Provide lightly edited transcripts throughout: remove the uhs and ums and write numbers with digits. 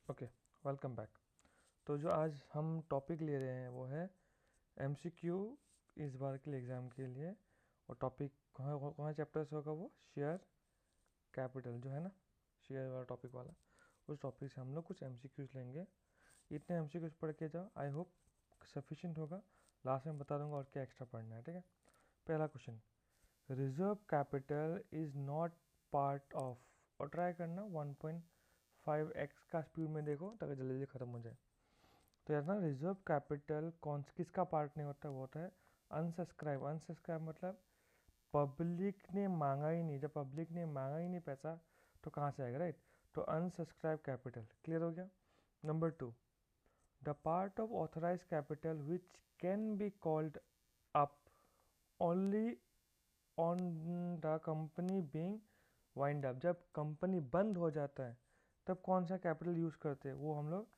Okay, welcome back. तो जो आज हम टॉपिक ले रहे हैं वो है एमसीक्यू इस बार के लिए एग्ज़ाम के लिए। और टॉपिक कहाँ चैप्टर से होगा, वो शेयर कैपिटल जो है ना, शेयर वाला टॉपिक वाला। उस टॉपिक से हम लोग कुछ एमसीक्यूज लेंगे। इतने एमसीक्यूज पढ़ के जाओ, आई होप सफिशिएंट होगा। लास्ट में बता दूंगा और क्या एक्स्ट्रा पढ़ना है, ठीक है। पहला question, reserve capital is not part of, और ट्राई करना 1.5x का स्पीड में देखो ताकि जल्दी जल्दी ख़त्म हो जाए। तो यार ना, रिजर्व कैपिटल कौन किसका पार्ट नहीं होता, वो होता है अनसब्सक्राइब। अनसब्सक्राइब मतलब पब्लिक ने मांगा ही नहीं। जब पब्लिक ने मांगा ही नहीं पैसा तो कहाँ से आएगा, राइट। तो अनसब्सक्राइब कैपिटल क्लियर हो गया। Number 2, the part of authorise capital which can be called up only on the company being wind up. जब कंपनी बंद हो जाता है तब कौन सा कैपिटल यूज़ करते हैं, वो हम लोग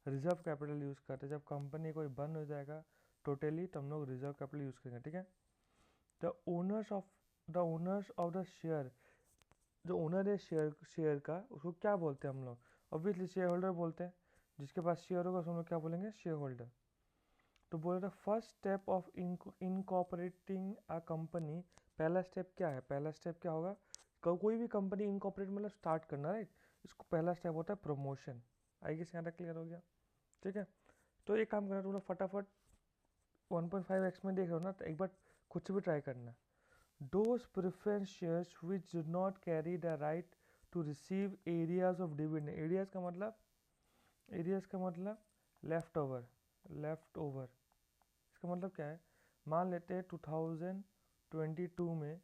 रिजर्व कैपिटल यूज़ करते हैं। जब कंपनी कोई बंद हो जाएगा टोटली तो हम लोग रिजर्व कैपिटल यूज़ करेंगे, ठीक है। The owners of the share, जो ओनर है शेयर का, उसको क्या बोलते हैं हम लोग? ऑब्वियसली शेयर होल्डर बोलते हैं। जिसके पास शेयर होगा उसको हम लोग क्या बोलेंगे, शेयर होल्डर। तो बोल रहे first step of incorporating a company, पहला स्टेप क्या है? पहला स्टेप क्या होगा? कोई भी कंपनी इनकॉपरेट मतलब स्टार्ट करना, राइट। इसको पहला स्टेप होता है प्रमोशन। आई गेस यहाँ तक क्लियर हो गया, ठीक है। तो एक काम करना, तुम लोग फटाफट 1.5x में देख रहे हो ना, तो एक बार खुद से भी ट्राई करना। Those preference shares which do not carry the right to receive areas of dividend. Areas का मतलब लेफ्ट ओवर। लेफ्ट ओवर इसका मतलब क्या है? मान लेते हैं 2022 में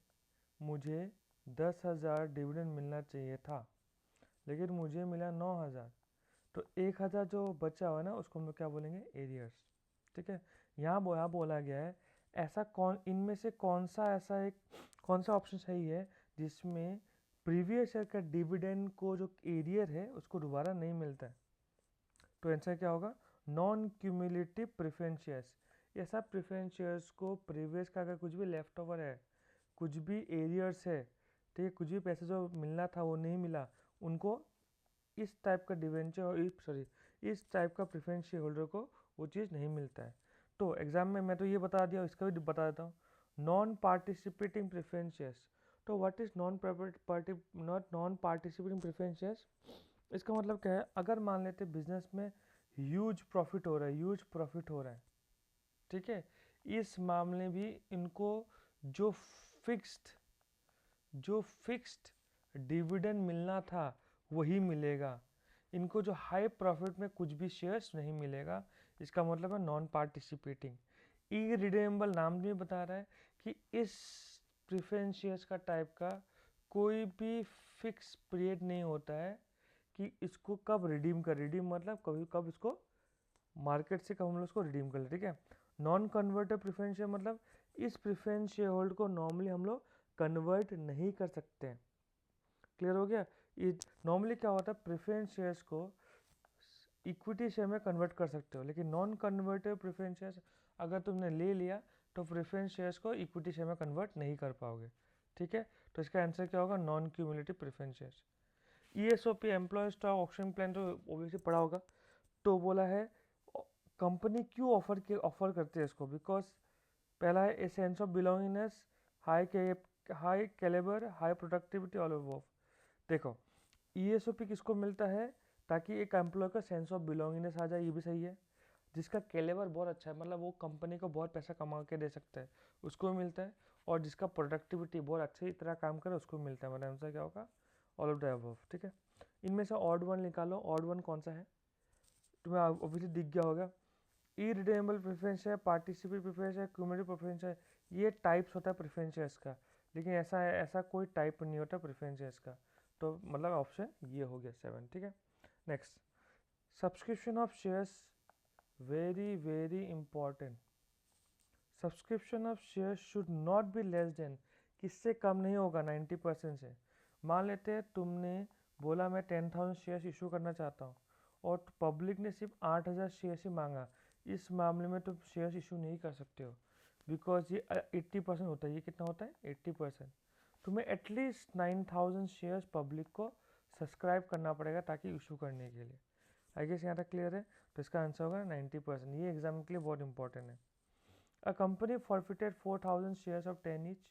मुझे 10,000 डिविडेंड मिलना चाहिए था, लेकिन मुझे मिला 9,000। तो 1,000 जो बचा हुआ है ना, उसको हम लोग क्या बोलेंगे, एरियर्स, ठीक है। यहाँ बोला गया है ऐसा कौन इनमें से कौन सा ऑप्शन सही है जिसमें प्रीवियस ईयर का डिविडेंड को जो एरियर है उसको दोबारा नहीं मिलता है। तो आंसर क्या होगा? Non cumulative preference shares. ऐसा प्रेफरेंस शेयर्स को प्रीवियस का अगर कुछ भी लेफ्ट ओवर है, कुछ भी एरियर्स है, ठीक है, कुछ भी पैसे जो मिलना था वो नहीं मिला, उनको इस टाइप का डिवेंचर इस टाइप का प्रेफरेंस शेयर होल्डर को वो चीज़ नहीं मिलता है। तो एग्जाम में मैं तो ये बता दिया, इसका भी बता देता हूँ। Non participating preference shares. तो what is non participating preference shares? इसका मतलब क्या है? अगर मान लेते बिजनेस में ह्यूज प्रॉफिट हो रहा है, ठीक है, इस मामले भी इनको जो फिक्स्ड डिविडेंड मिलना था वही मिलेगा। इनको जो हाई प्रॉफिट में कुछ भी शेयर्स नहीं मिलेगा। इसका मतलब है नॉन पार्टिसिपेटिंग। इरिडेमेबल नाम भी बता रहा है कि इस प्रेफरेंस शेयर्स का टाइप का कोई भी फिक्स पीरियड नहीं होता है कि इसको कब रिडीम मतलब कभी कब इसको मार्केट से कब हम लोग इसको रिडीम कर ले, ठीक है। नॉन कन्वर्टर प्रेफरेंस शेयर मतलब इस प्रेफरेंस शेयर होल्ड को नॉर्मली हम लोग कन्वर्ट नहीं कर सकते हैं। क्लियर हो गया? ये नॉर्मली क्या होता है, प्रेफरेंस शेयर्स को इक्विटी शेयर में कन्वर्ट कर सकते हो, लेकिन नॉन कन्वर्टेबल प्रेफरेंस शेयर्स अगर तुमने ले लिया तो प्रेफरेंस शेयर्स को इक्विटी शेयर में कन्वर्ट नहीं कर पाओगे, ठीक है। तो इसका आंसर क्या होगा? Non cumulative preference shares. ESOP employ stock option plan तो ओबियसली पढ़ा होगा। तो बोला है कंपनी क्यों ऑफर करती है इसको? बिकॉज पहला है a sense of belongingness, high calibre, high productivity, all of. देखो, ईएसओपी किसको मिलता है? ताकि एक एम्प्लॉय का सेंस ऑफ बिलोंगिंगनेस आ जाए, ये भी सही है। जिसका कैलिबर बहुत अच्छा है, मतलब वो कंपनी को बहुत पैसा कमा के दे सकता है, उसको मिलता है। और जिसका प्रोडक्टिविटी बहुत अच्छी तरह काम करे उसको मिलता है। मतलब आंसर क्या होगा? ऑल ऑफ द अबव, ठीक है। इनमें से ऑड वन निकालो। ऑड वन कौन सा है? तुम्हें ऑब्वियसली दिख गया होगा। इरिडेमेबल प्रेफरेंस है, पार्टिसिपेट प्रेफरेंस है, क्यूमुलेटिव प्रेफरेंस है। ये टाइप्स होता है प्रेफरेंस शेयर्स का, लेकिन ऐसा कोई टाइप नहीं होता प्रेफरेंस शेयर्स का। तो मतलब ऑप्शन ये हो गया 7, ठीक है। Next, subscription of shares, very very important. Subscription of shares should not be less than, किससे कम नहीं होगा 90% से। मान लेते हैं तुमने बोला मैं 10,000 शेयर्स इशू करना चाहता हूँ और पब्लिक ने सिर्फ 8,000 शेयर्स ही मांगा। इस मामले में तुम शेयर्स इशू नहीं कर सकते हो, बिकॉज ये 80% होता है। ये कितना होता है? 80%। तुम्हें एटलीस्ट 9,000 शेयर्स पब्लिक को सब्सक्राइब करना पड़ेगा ताकि इशू करने के लिए। आई गेस यहाँ तक क्लियर है। तो इसका आंसर होगा 90%। ये एग्जाम के लिए बहुत इंपॉर्टेंट है। A company forfeited 4000 shares of 10 each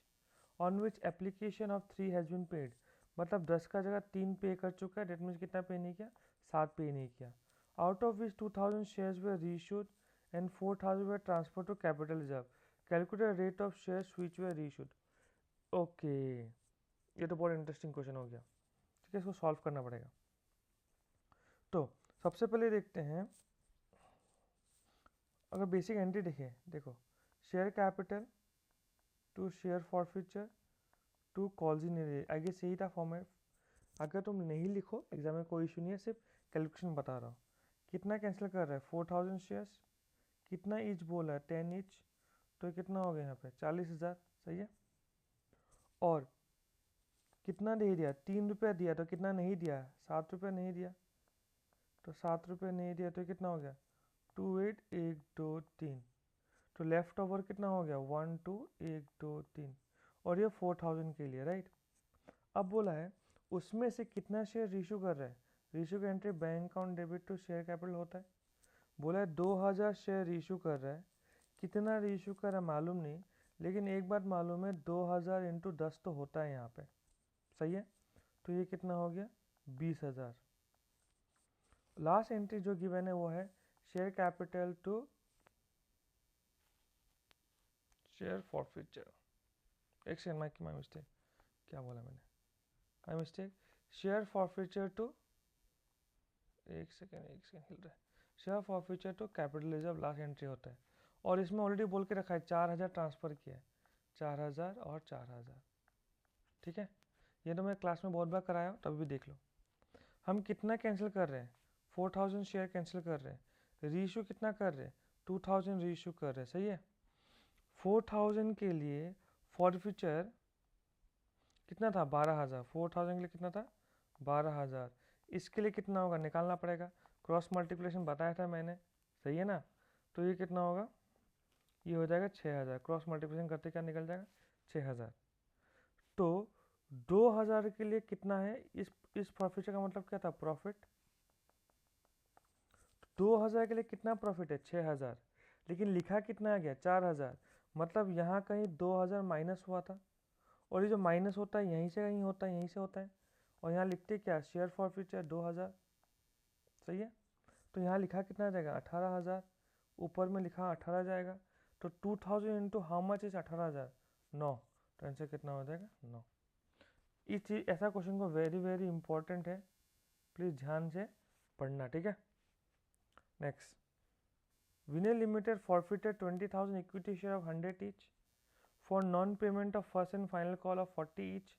on which application of 3 has been paid. मतलब 10 का जगह 3 पे कर चुका है, डेट मीन्स कितना पे नहीं किया, 7 पे नहीं किया। Out of which 2000 shares they reissued and 4000 they transfer to capital reserve. Calculate rate of shares which they reissued. Okay, ये तो बहुत इंटरेस्टिंग क्वेश्चन हो गया। ठीक है, इसको सॉल्व करना पड़ेगा। तो सबसे पहले देखते हैं, अगर बेसिक एंट्री देखें, देखो share capital to share forfeiture to calls in I guess यही था फॉर्मेट। अगर तुम नहीं लिखो एग्जाम में कोई इशू नहीं है, सिर्फ कैलकुलेशन बता रहा हूँ। कितना कैंसिल कर रहा है, 4000 शेयर्स, कितना ईच बोला है, 10 ईच, तो कितना हो गया यहाँ पे 40,000, सही है। और कितना दे दिया, 3 रुपया दिया, तो कितना नहीं दिया, 7 रुपया नहीं दिया, तो 7 रुपये नहीं दिया, तो कितना हो गया 2 8 1 2 3। तो लेफ्ट ओवर कितना हो गया 1 2 1 2 3, और ये 4000 के लिए, राइट। अब बोला है उसमें से कितना शेयर रीशू कर रहा है। रीशू का entry bank account debit to share capital होता है। बोला है 2000 शेयर रीशू कर रहा है, कितना रीशू कर रहा है मालूम नहीं, लेकिन एक बात मालूम है 2000 इंटू 10 तो होता है यहाँ पे, सही है। तो ये कितना हो गया 20,000। लास्ट एंट्री जो गिवन है वो है share capital to share forfeiture. एक सेकंड, माई मिस्टेक, क्या बोला मैंने, my mistake. Share forfeiture to, एक सेकेंड हिल रहा है, share forfeiture to capital reserve last entry होता है। और इसमें ऑलरेडी बोल के रखा है 4000 ट्रांसफर किया है, 4000 और 4000, ठीक है। ये तो मैं क्लास में बहुत बार कराया हूँ, तभी भी देख लो। हम कितना कैंसिल कर रहे हैं, 4000 शेयर कैंसिल कर रहे हैं। रीइशू कितना कर रहे हैं, 2000 रीइशू कर रहे हैं, सही है। 4000 के लिए फॉरफीचर कितना था 12,000, 4000 के लिए कितना था 12,000। इसके लिए कितना होगा निकालना पड़ेगा, क्रॉस मल्टीप्लिकेशन बताया था मैंने, सही है ना। तो ये कितना होगा, ये हो जाएगा 6000, क्रॉस मल्टीप्लिकेशन करते क्या निकल जाएगा 6000। तो 2000 के लिए कितना है, इस फॉरफीचर का मतलब क्या था प्रॉफिट। 2000 के लिए कितना प्रॉफिट है 6000, लेकिन लिखा कितना आ गया 4000, मतलब यहाँ कहीं 2000 माइनस हुआ था। और ये जो माइनस होता है यहीं से कहीं होता है, यहीं से होता है। और यहाँ लिखते क्या, शेयर फॉरफीचर 2000, सही है। तो यहाँ लिखा कितना आ जाएगा 18,000, ऊपर में लिखा 18 जाएगा। तो 2000 इंटू हाउ मच इज 18,000, 9। तो आंसर कितना हो जाएगा 9। इस चीज ऐसा क्वेश्चन को वेरी वेरी इंपॉर्टेंट है, प्लीज ध्यान से पढ़ना, ठीक है। Next, Vinay limited forfeited 20,000 equity share of 100 each for non payment of first and final call of 40 each.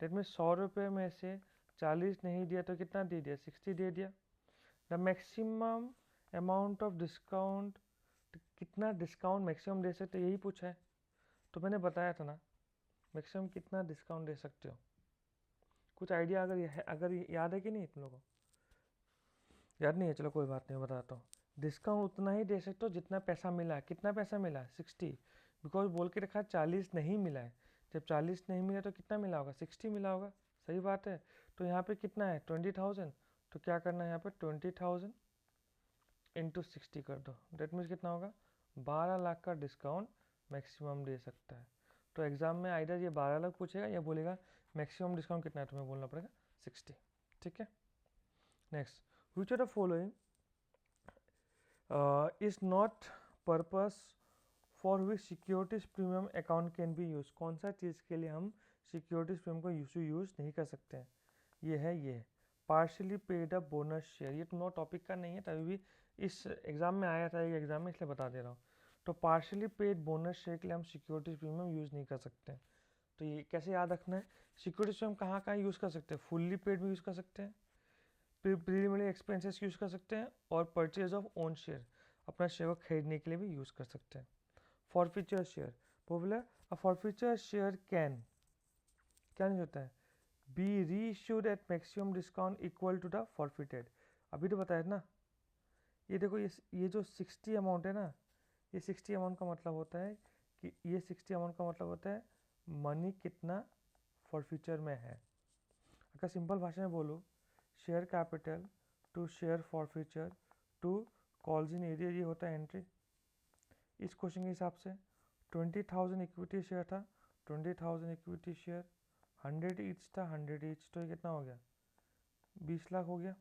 Date में 100 रुपये में से 40 नहीं दिया तो कितना दे दिया 60 दे दिया। The maximum amount of discount, कितना डिस्काउंट मैक्सिमम दे सकते, यही पूछा है। तो मैंने बताया था ना मैक्सिमम कितना डिस्काउंट दे सकते हो। कुछ आइडिया अगर याद है कि नहीं तुम लोगों को, याद नहीं है, चलो कोई बात नहीं, बताता हूँ। डिस्काउंट उतना ही दे सकते हो जितना पैसा मिला है। कितना पैसा मिला है 60, बिकॉज बोल के रखा 40 नहीं मिला है। जब 40 नहीं मिला तो कितना मिला होगा 60 मिला होगा, सही बात है। तो यहाँ पे कितना है 20,000, तो क्या करना है यहाँ पे 20,000 इंटू 60 कर दो। डेट मीन्स कितना होगा 12 लाख का डिस्काउंट मैक्सिमम दे सकता है। तो एग्जाम में आइडर ये 12 लाख पूछेगा या बोलेगा मैक्सिमम डिस्काउंट कितना है, तुम्हें बोलना पड़ेगा 60, ठीक है। Next, which of the following is not purpose for which securities premium account can be used। कौन सा चीज़ के लिए हम सिक्योरिटीज प्रीमियम को यूज़ नहीं कर सकते हैं। ये है partially paid up bonus share. ये तुम्हारा टॉपिक का नहीं है, तभी भी इस एग्जाम में आया था एक एग्जाम में, इसलिए बता दे रहा हूँ। तो पार्शली पेड बोनस शेयर के लिए हम सिक्योरिटीज प्रीमियम यूज़ नहीं कर सकते हैं। तो ये कैसे याद रखना है, सिक्योरिटीज प्रीमियम कहाँ कहाँ यूज़ कर सकते हैं, फुल्ली पेड में यूज़ कर सकते हैं, प्रीलिमिनरी एक्सपेंसेस यूज़ कर सकते हैं, और परचेज ऑफ ओन शेयर, अपना शेयर को खरीदने के लिए भी यूज़ कर सकते हैं। फॉरफीचर शेयर, बोला अ फॉरफीचर शेयर कैन, क्या नहीं होता है, be reissued at maximum discount equal to the forfeited. अभी तो बताया ना, ये देखो ये जो 60 अमाउंट है ना, ये 60 अमाउंट का मतलब होता है कि ये 60 अमाउंट का मतलब होता है मनी कितना फॉरफीचर में है। अगर सिंपल भाषा में बोलो, share capital to share forfeiture to calls in arrear, ये होता है एंट्री। इस क्वेश्चन के हिसाब से 20,000 इक्विटी शेयर था, 20,000 इक्विटी शेयर 100 ईच था, 100 ईच, तो ये कितना हो गया 20 लाख हो गया।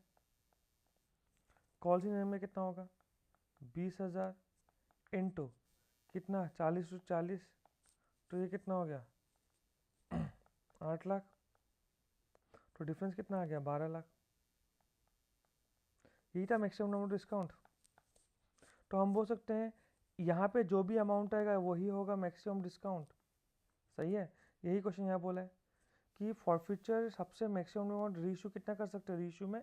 कॉल्स इन में कितना होगा 20,000 इंटू कितना 40 टू 40, तो ये कितना हो गया 8 लाख, तो डिफरेंस कितना आ गया 12 लाख। यही था मैक्सिमम नंबर डिस्काउंट। तो हम बोल सकते हैं यहाँ पे जो भी अमाउंट आएगा वही होगा मैक्सिमम डिस्काउंट। सही है, यही क्वेश्चन यहाँ बोला है कि फॉरफीचर सबसे मैक्सिमम अमाउंट रीइशू कितना कर सकते हैं, रीइशू में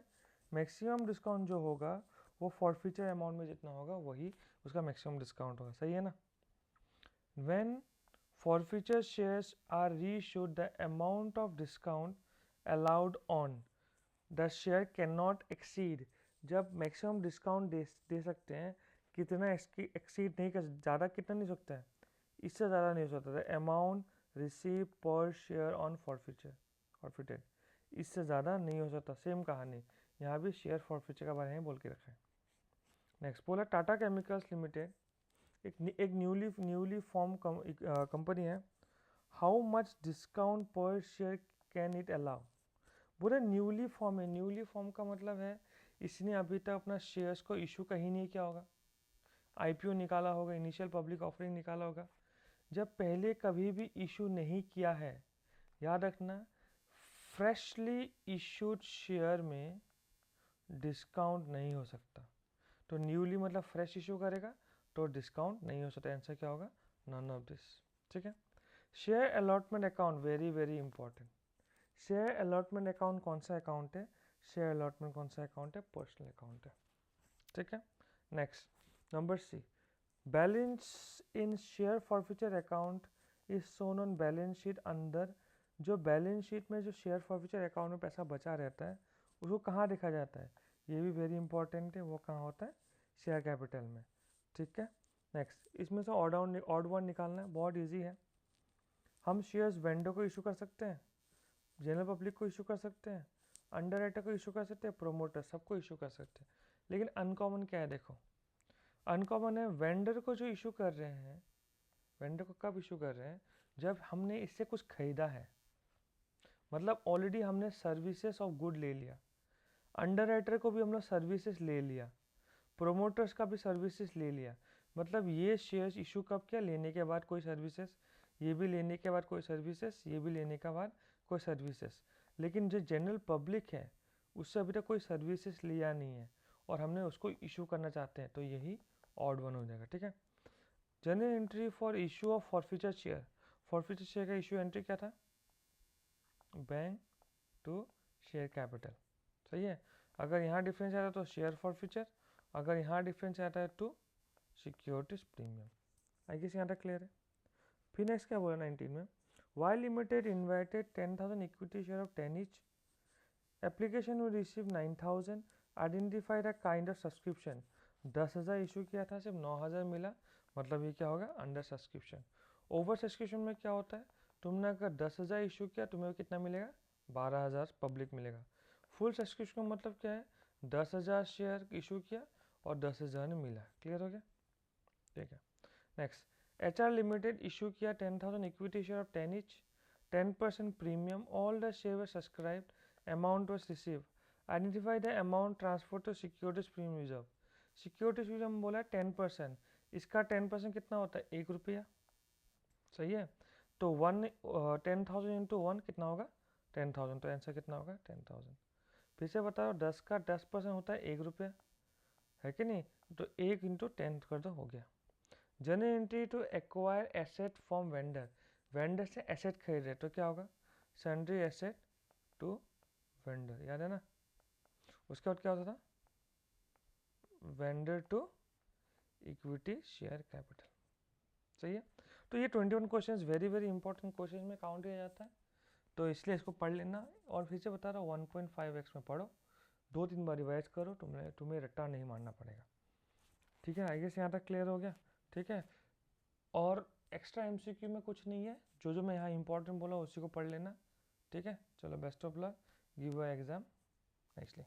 मैक्सिमम डिस्काउंट जो होगा वो फॉरफीचर अमाउंट में जितना होगा वही उसका मैक्सिमम डिस्काउंट होगा। सही है ना। When forfeiture shares are reissued the amount of discount allowed on the share can not exceed, जब मैक्सिमम डिस्काउंट दे सकते हैं कितना एक्सीड नहीं कर, ज़्यादा कितना नहीं सकता है, इससे ज़्यादा नहीं हो सकता है अमाउंट रिसीव पर शेयर ऑन फॉरफिटेड, इससे ज़्यादा नहीं हो सकता। सेम कहानी यहाँ भी शेयर फॉरफीचर का बारे में बोल के रखा है। नेक्स्ट बोला टाटा केमिकल्स लिमिटेड एक न्यूली फॉर्म कंपनी है, हाउ मच डिस्काउंट पर शेयर कैन इट अलाउ। बोले न्यूली फॉर्म है, न्यूली फॉर्म का मतलब है इसने अभी तक अपना शेयर्स को इशू कहीं नहीं किया होगा, आईपीओ निकाला होगा, इनिशियल पब्लिक ऑफरिंग निकाला होगा। जब पहले कभी भी इशू नहीं किया है, याद रखना फ्रेशली इशूड शेयर में डिस्काउंट नहीं हो सकता। तो न्यूली मतलब फ्रेश इशू करेगा तो डिस्काउंट नहीं हो सकता। आंसर क्या होगा नन ऑफ दिस। ठीक है। Share allotment account very very important. Share allotment account कौन सा अकाउंट है, शेयर अलॉटमेंट कौन सा अकाउंट है, पर्सनल अकाउंट है। ठीक है। Next number C, balance in share forfeiture account is shown on balance sheet अंदर। जो बैलेंस शीट में जो शेयर फॉरफीचर अकाउंट में पैसा बचा रहता है उसको कहाँ देखा जाता है, ये भी वेरी इंपॉर्टेंट है, वो कहाँ होता है शेयर कैपिटल में। ठीक है। नेक्स्ट इसमें से ऑड वन निकालना है, बहुत ईजी है। हम शेयर्स वेंडर को इशू कर सकते हैं, जनरल पब्लिक को इशू कर सकते हैं, अंडर राइटर को इशू कर सकते हैं, प्रोमोटर सबको इशू कर सकते हैं। लेकिन अनकॉमन क्या है, देखो अनकॉमन है वेंडर को जो इशू कर रहे हैं, वेंडर को कब इशू कर रहे हैं जब हमने इससे कुछ खरीदा है, मतलब ऑलरेडी हमने सर्विसेज ऑफ गुड ले लिया, अंडर राइटर को भी हम लोग सर्विसेज ले लिया, प्रोमोटर्स का भी सर्विसेज ले लिया। मतलब ये शेयर्स इशू कब किया, लेने के बाद कोई सर्विसेज, ये भी लेने के बाद कोई सर्विसेज, ये भी लेने के बाद कोई सर्विसेज। लेकिन जो जनरल पब्लिक है उससे अभी तक कोई सर्विसेज लिया नहीं है और हमने उसको इशू करना चाहते हैं, तो यही ऑड वन हो जाएगा। ठीक है। General entry for issue of forfeiture share, forfeiture share का इशू एंट्री क्या था, बैंक टू शेयर कैपिटल। सही है। अगर यहाँ डिफरेंस आता है तो शेयर फॉरफीचर, अगर यहाँ डिफरेंस आता है तो सिक्योरिटीज प्रीमियम। आई गेस यहाँ तक क्लियर है। फिर नेक्स्ट क्या बोला 19 में, Y limited invited 10,000 equity share of 10 each, application में receive 9,000, identified a kind of subscription. 10,000 issue किया था, सिर्फ 9,000 मिला, मतलब ये क्या होगा अंडर सब्सक्रिप्शन। ओवर सब्सक्रिप्शन में क्या होता है, तुमने अगर 10,000 इशू किया तुम्हें कितना मिलेगा 12,000 पब्लिक मिलेगा। फुल सब्सक्रिप्शन का मतलब क्या है, 10,000 शेयर इशू किया और 10,000 मिला। क्लियर हो गया। ठीक है। नेक्स्ट HR लिमिटेड इशू किया 10,000 equity share of 10 each, 10% premium, all the share were subscribed, amount was receive, identify the amount transfer to securities premium reserve. Securities reserve बोला 10%, इसका 10% कितना होता है 1 रुपया। सही है। तो 10,000 इंटू 1 कितना होगा 10,000, तो आंसर कितना होगा 10,000। फिर से बताओ 10 का 10% होता है 1 रुपया, है कि नहीं, तो 1 इंटू 10 कर दो, हो गया। Journal entry to acquire asset from vendor, vendor से एसेट खरीद रहे तो क्या होगा सन्ड्री एसेट टू वेंडर, याद है ना। उसके बाद क्या होता था vendor to equity share capital. सही है। तो ये 21 question very very important question में काउंट किया जाता है, तो इसलिए इसको पढ़ लेना। और फिर से बता रहा हूँ 1.5x में पढ़ो, 2-3 बार रिवाइज करो, तुम्हें रट्टा नहीं मारना पड़ेगा। ठीक है। आई गेस यहाँ तक क्लियर हो गया। ठीक है। और एक्स्ट्रा MCQ में कुछ नहीं है, जो मैं यहाँ इंपॉर्टेंट बोला उसी को पढ़ लेना। ठीक है। चलो best of luck, give a exam nicely.